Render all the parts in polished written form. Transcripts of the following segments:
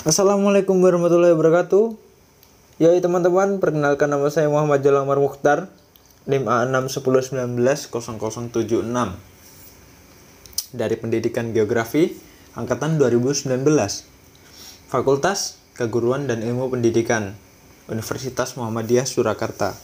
Assalamualaikum warahmatullahi wabarakatuh. Yoi teman-teman, perkenalkan nama saya Muhammad Jalamar Mukhtar, NIM A610190076 dari Pendidikan Geografi Angkatan 2019, Fakultas Keguruan dan Ilmu Pendidikan, Universitas Muhammadiyah Surakarta.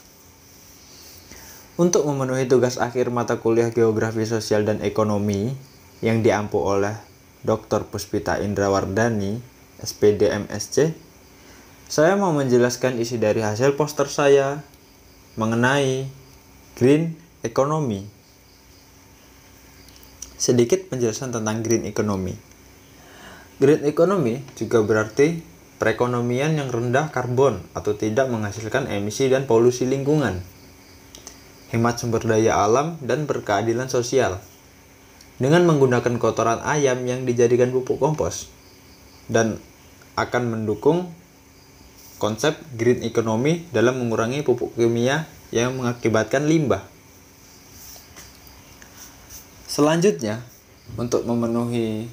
Untuk memenuhi tugas akhir mata kuliah Geografi Sosial dan Ekonomi yang diampu oleh Dr. Puspita Indrawardani, SPD MSc, saya mau menjelaskan isi dari hasil poster saya mengenai green economy. Sedikit penjelasan tentang green economy. Green economy juga berarti perekonomian yang rendah karbon atau tidak menghasilkan emisi dan polusi lingkungan, hemat sumber daya alam, dan berkeadilan sosial dengan menggunakan kotoran ayam yang dijadikan pupuk kompos, dan akan mendukung konsep green economy dalam mengurangi pupuk kimia yang mengakibatkan limbah. Selanjutnya, untuk memenuhi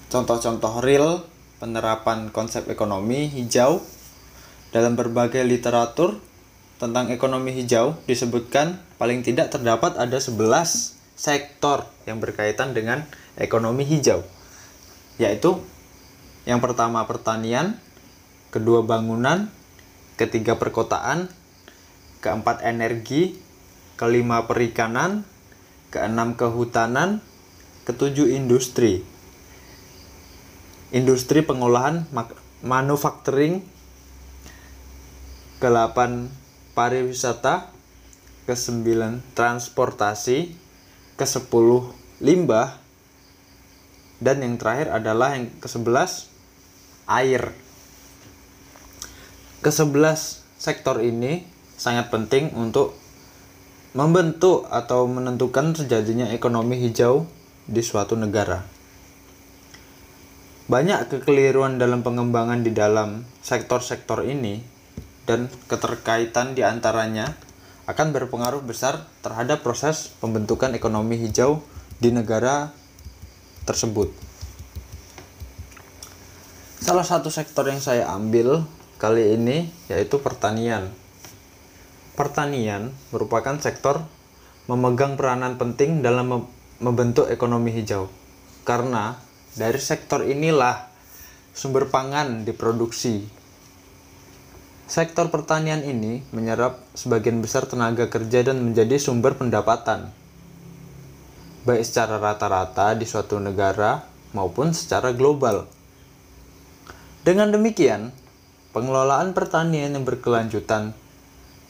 contoh-contoh real penerapan konsep ekonomi hijau dalam berbagai literatur tentang ekonomi hijau disebutkan paling tidak terdapat ada 11 sektor yang berkaitan dengan ekonomi hijau, yaitu yang pertama pertanian, kedua bangunan, ketiga perkotaan, keempat energi, kelima perikanan, keenam kehutanan, ketujuh industri, industri pengolahan manufacturing, ke-8 pariwisata, ke-9 transportasi, ke-10 limbah, dan yang terakhir adalah yang ke-11 air. Ke-11 sektor ini sangat penting untuk membentuk atau menentukan terjadinya ekonomi hijau di suatu negara. Banyak kekeliruan dalam pengembangan di dalam sektor-sektor ini, dan keterkaitan di antaranya akan berpengaruh besar terhadap proses pembentukan ekonomi hijau di negara tersebut. Salah satu sektor yang saya ambil kali ini yaitu pertanian. Pertanian merupakan sektor memegang peranan penting dalam membentuk ekonomi hijau, karena dari sektor inilah sumber pangan diproduksi. Sektor pertanian ini menyerap sebagian besar tenaga kerja dan menjadi sumber pendapatan, baik secara rata-rata di suatu negara maupun secara global. Dengan demikian, pengelolaan pertanian yang berkelanjutan,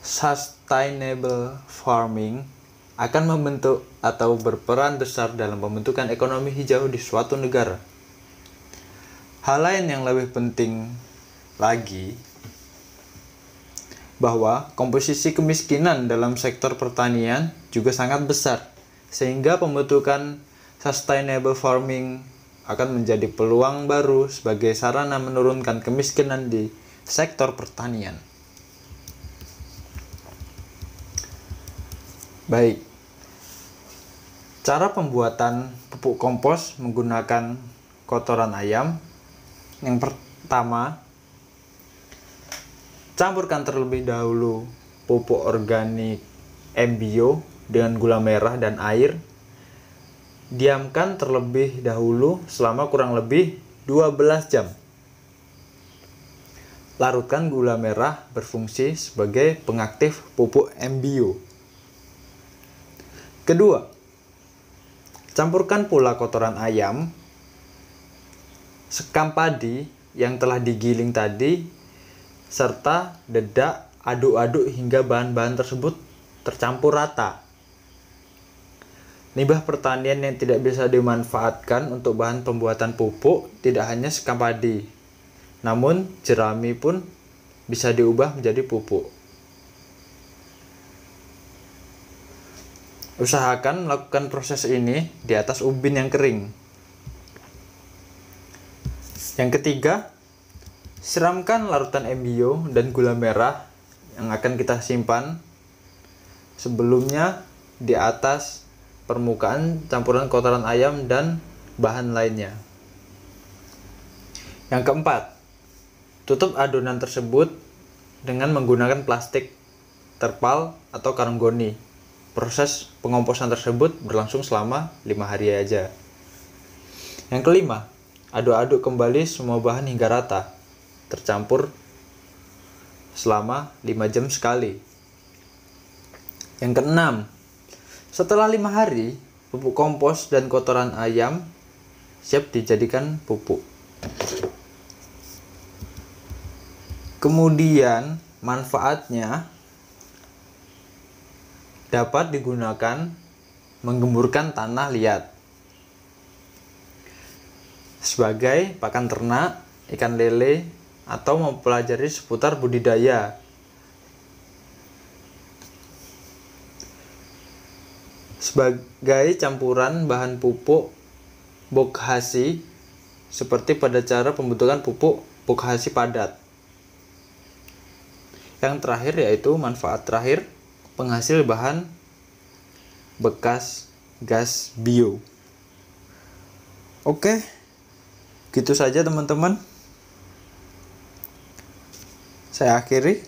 sustainable farming, akan membentuk atau berperan besar dalam pembentukan ekonomi hijau di suatu negara. Hal lain yang lebih penting lagi, bahwa komposisi kemiskinan dalam sektor pertanian juga sangat besar, sehingga pembentukan sustainable farming akan menjadi peluang baru sebagai sarana menurunkan kemiskinan di sektor pertanian. Baik, cara pembuatan pupuk kompos menggunakan kotoran ayam. Yang pertama, campurkan terlebih dahulu pupuk organik MBio dengan gula merah dan air. Diamkan terlebih dahulu selama kurang lebih 12 jam. Larutkan gula merah berfungsi sebagai pengaktif pupuk MBio. Kedua, campurkan pula kotoran ayam, sekam padi yang telah digiling tadi, serta dedak, aduk-aduk hingga bahan-bahan tersebut tercampur rata. Limbah pertanian yang tidak bisa dimanfaatkan untuk bahan pembuatan pupuk tidak hanya sekam padi, namun jerami pun bisa diubah menjadi pupuk. Usahakan melakukan proses ini di atas ubin yang kering. Yang ketiga, siramkan larutan MBio dan gula merah yang akan kita simpan sebelumnya di atas permukaan campuran kotoran ayam dan bahan lainnya. Yang keempat, tutup adonan tersebut dengan menggunakan plastik, terpal, atau karung goni. Proses pengomposan tersebut berlangsung selama 5 hari aja. Yang kelima, aduk-aduk kembali semua bahan hingga rata, tercampur selama 5 jam sekali. Yang keenam, setelah 5 hari, pupuk kompos dan kotoran ayam siap dijadikan pupuk. Kemudian manfaatnya dapat digunakan menggemburkan tanah liat sebagai pakan ternak, ikan lele, atau mempelajari seputar budidaya. Sebagai campuran bahan pupuk bokhasi seperti pada cara pembentukan pupuk bokhasi padat. Yang terakhir yaitu manfaat terakhir, penghasil bahan bekas gas bio. Oke, gitu saja teman-teman. Saya akhiri.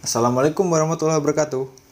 Assalamualaikum warahmatullahi wabarakatuh.